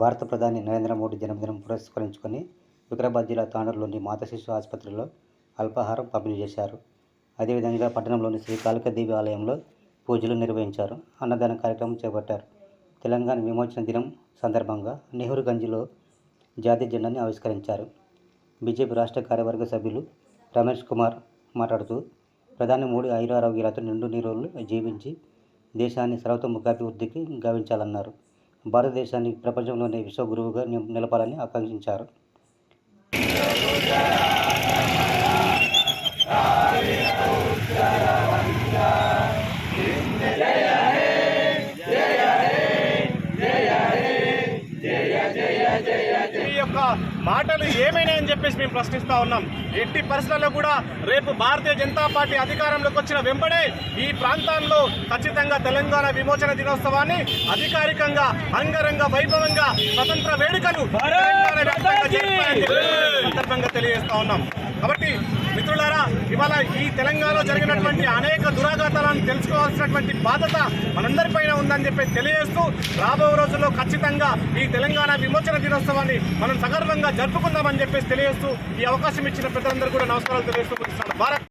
భారత ప్రధాని నరేంద్ర మోడీ జన్మదినం పురస్కరించుకొని వికారాబాద్ జిల్లా తాండూరులోని మాతా శిశు ఆసుపత్రిలో అల్పాహారం పంపిణీ చేశారు. అదేవిధంగా పట్టణంలోని శ్రీ కాళికాదేవి ఆలయంలో పూజలు నిర్వహించారు. అన్నదాన కార్యక్రమం చేపట్టారు. తెలంగాణ విమోచన దినం సందర్భంగా నెహ్రూగంజ్లో జాతీయ జెండాని ఆవిష్కరించారు. బీజేపీ రాష్ట్ర కార్యవర్గ సభ్యులు రమేష్ కుమార్ మాట్లాడుతూ, ప్రధాని మోడీ ఆయురారోగ్యాలతో నిండు నీరులు జీవించి దేశాన్ని సర్వతోముఖాభివృద్ధికి గావించాలన్నారు. భారతదేశాన్ని ప్రపంచంలోనే విశ్వగురువుగా నిలపాలని ఆకాంక్షించారు. ఈ యొక్క మాటలు ఏమైనా అని చెప్పేసి మేము ప్రశ్నిస్తా ఉన్నాం. ఎట్టి పరిస్థితుల్లో కూడా రేపు భారతీయ జనతా పార్టీ అధికారంలోకి వచ్చిన వెంబడే ఈ ప్రాంతాల్లో ఖచ్చితంగా తెలంగాణ విమోచన దినోత్సవాన్ని అధికారికంగా అంగరంగ వైభవంగా స్వతంత్ర వేడుకలు సందర్భంగా తెలియజేస్తా ఉన్నాం. కాబట్టి మిత్రులారా, ఇవాళ ఈ తెలంగాణలో జరిగినటువంటి అనేక దురాఘాతాలను తెలుసుకోవాల్సినటువంటి బాధ్యత మనందరిపైన ఉందని చెప్పి తెలియజేస్తూ, రాబో రోజుల్లో ఖచ్చితంగా ఈ తెలంగాణ విమోచన దినోత్సవాన్ని మనం సగర్వంగా జరుపుకుందామని చెప్పేసి తెలియజేస్తూ, ఈ అవకాశం ఇచ్చిన ప్రజలందరూ కూడా నమస్కారాలు తెలియజేస్తూ భారత్